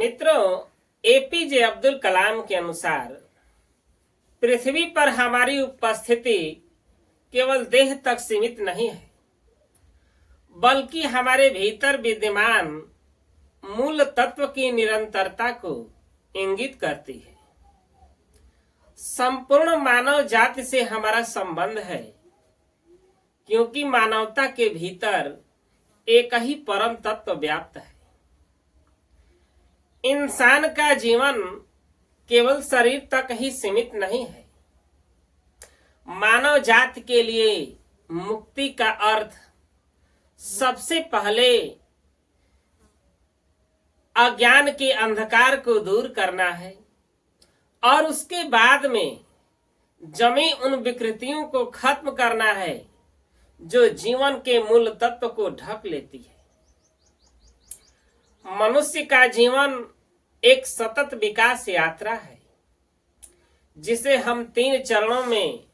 मित्रों, एपीजे अब्दुल कलाम के अनुसार पृथ्वी पर हमारी उपस्थिति केवल देह तक सीमित नहीं है, बल्कि हमारे भीतर विद्यमान मूल तत्व की निरंतरता को इंगित करती है। संपूर्ण मानव जाति से हमारा संबंध है, क्योंकि मानवता के भीतर एक ही परम तत्व व्याप्त है। इंसान का जीवन केवल शरीर तक ही सीमित नहीं है। मानव जाति के लिए मुक्ति का अर्थ सबसे पहले अज्ञान के अंधकार को दूर करना है और उसके बाद में जमी उन विकृतियों को खत्म करना है जो जीवन के मूल तत्व को ढक लेती है। मनुष्य का जीवन एक सतत विकास यात्रा है, जिसे हम 3 चरणों में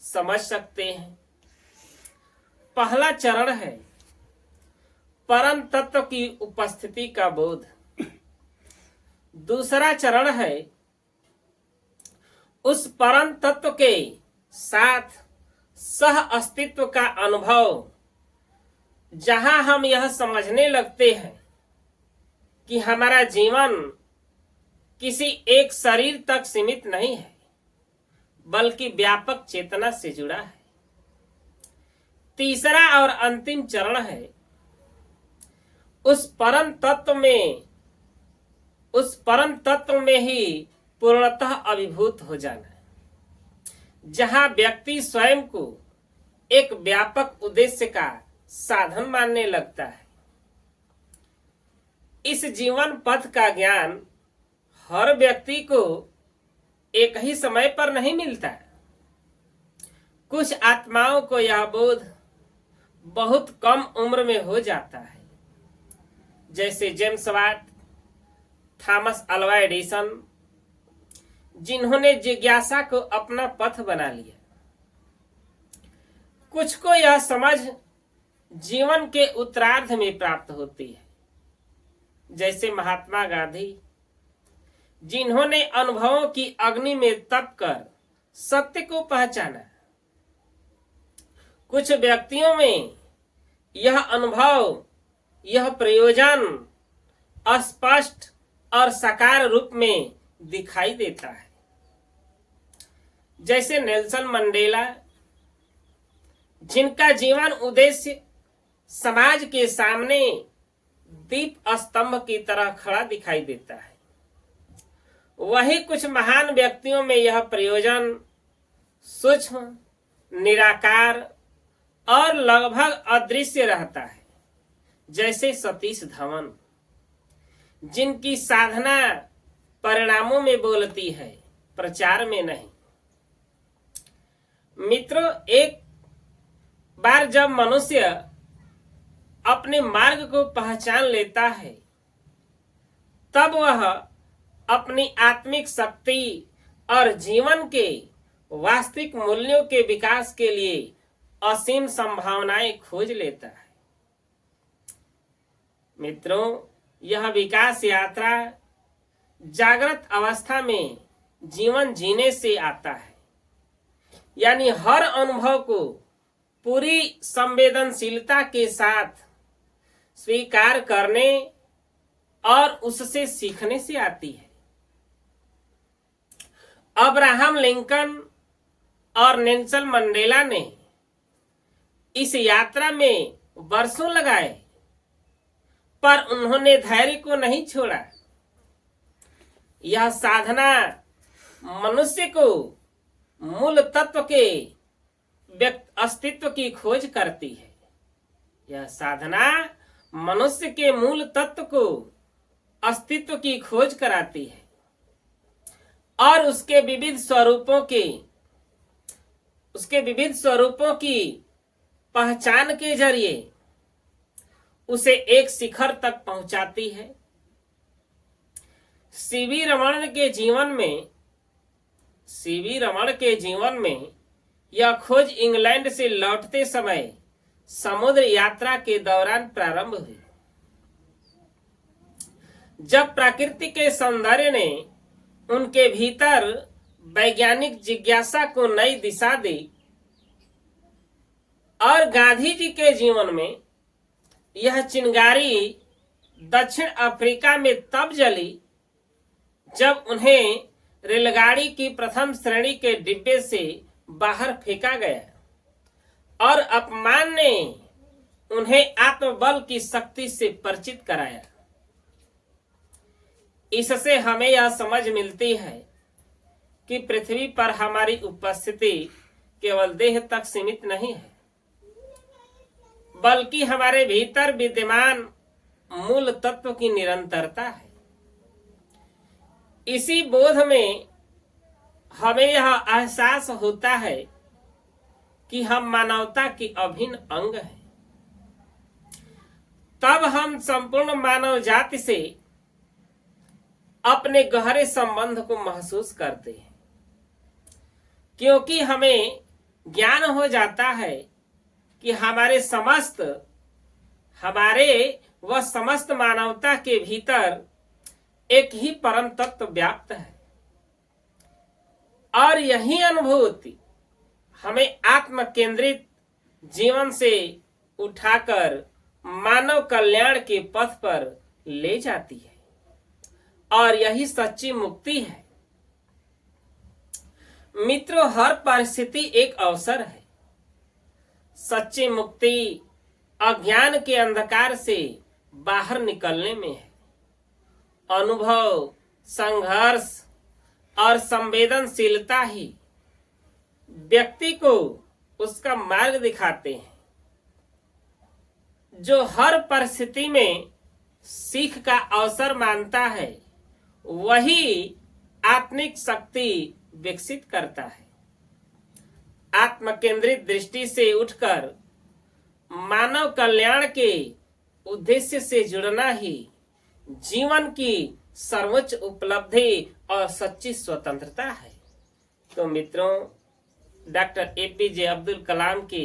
समझ सकते हैं। पहला चरण है परम तत्व की उपस्थिति का बोध। दूसरा चरण है उस परम तत्व के साथ सह अस्तित्व का अनुभव, जहां हम यह समझने लगते हैं कि हमारा जीवन किसी एक शरीर तक सीमित नहीं है, बल्कि व्यापक चेतना से जुड़ा है। तीसरा और अंतिम चरण है उस परम तत्व में ही पूर्णतः अभिभूत हो जाना, जहां व्यक्ति स्वयं को एक व्यापक उद्देश्य का साधन मानने लगता है। इस जीवन पथ का ज्ञान हर व्यक्ति को एक ही समय पर नहीं मिलता। कुछ आत्माओं को यह बोध बहुत कम उम्र में हो जाता है, जैसे James Watt, Thomas Alva Edison, जिन्होंने जिज्ञासा को अपना पथ बना लिया। कुछ को यह समझ जीवन के उत्तरार्ध में प्राप्त होती है, जैसे महात्मा गांधी, जिन्होंने अनुभवों की अग्नि में तप कर सत्य को पहचाना। कुछ व्यक्तियों में यह अनुभव, यह प्रयोजन अस्पष्ट और साकार रूप में दिखाई देता है, जैसे नेल्सन मंडेला, जिनका जीवन उद्देश्य समाज के सामने दीप स्तंभ की तरह खड़ा दिखाई देता है। वही कुछ महान व्यक्तियों में यह प्रयोजन सूक्ष्म, निराकार और लगभग अदृश्य रहता है, जैसे सतीश धवन, जिनकी साधना परिणामों में बोलती है, प्रचार में नहीं। मित्रों, एक बार जब मनुष्य अपने मार्ग को पहचान लेता है, तब वह अपनी आत्मिक शक्ति और जीवन के वास्तविक मूल्यों के विकास के लिए असीम संभावनाएं खोज लेता है। मित्रों, यह विकास यात्रा जागृत अवस्था में जीवन जीने से आता है, यानी हर अनुभव को पूरी संवेदनशीलता के साथ स्वीकार करने और उससे सीखने से आती है। अब्राहम लिंकन और नेल्सन मंडेला ने इस यात्रा में वर्षों लगाए, पर उन्होंने धैर्य को नहीं छोड़ा। यह साधना मनुष्य को मूल तत्व के अस्तित्व की खोज करती है। यह साधना मनुष्य के मूल तत्व को अस्तित्व की खोज कराती है और उसके विविध स्वरूपों की पहचान के जरिए उसे एक शिखर तक पहुंचाती है। सीवी रमण के जीवन में यह खोज इंग्लैंड से लौटते समय समुद्र यात्रा के दौरान प्रारंभ हुई। जब प्रकृति के सौंदर्य ने उनके भीतर वैज्ञानिक जिज्ञासा को नई दिशा दी और गांधी जी के जीवन में यह चिंगारी दक्षिण अफ्रीका में तब जली जब उन्हें रेलगाड़ी की प्रथम श्रेणी के डिब्बे से बाहर फेंका गया और अपमान ने उन्हें आत्मबल की शक्ति से परिचित कराया। इससे हमें यह समझ मिलती है कि पृथ्वी पर हमारी उपस्थिति केवल देह तक सीमित नहीं है, बल्कि हमारे भीतर विद्यमान मूल तत्व की निरंतरता है। इसी बोध में हमें यह एहसास होता है कि हम मानवता की अभिन्न अंग हैं। तब हम संपूर्ण मानव जाति से अपने गहरे संबंध को महसूस करते हैं, क्योंकि हमें ज्ञान हो जाता है कि हमारे व समस्त मानवता के भीतर एक ही परम तत्व व्याप्त है और यही अनुभूति हमें आत्म केंद्रित जीवन से उठाकर मानव कल्याण के पथ पर ले जाती है और यही सच्ची मुक्ति है। मित्रों, हर परिस्थिति एक अवसर है। सच्ची मुक्ति अज्ञान के अंधकार से बाहर निकलने में है। अनुभव, संघर्ष और संवेदनशीलता ही व्यक्ति को उसका मार्ग दिखाते हैं। जो हर परिस्थिति में सीख का अवसर मानता है, वही आत्मिक शक्ति विकसित करता है। आत्म केंद्रित दृष्टि से उठकर मानव कल्याण के उद्देश्य से जुड़ना ही जीवन की सर्वोच्च उपलब्धि और सच्ची स्वतंत्रता है। तो मित्रों, डॉक्टर APJ अब्दुल कलाम के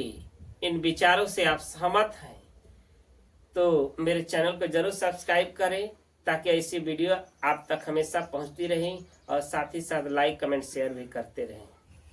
इन विचारों से आप सहमत हैं तो मेरे चैनल को जरूर सब्सक्राइब करें, ताकि ऐसी वीडियो आप तक हमेशा पहुंचती रहे और साथ ही साथ लाइक, कमेंट, शेयर भी करते रहें।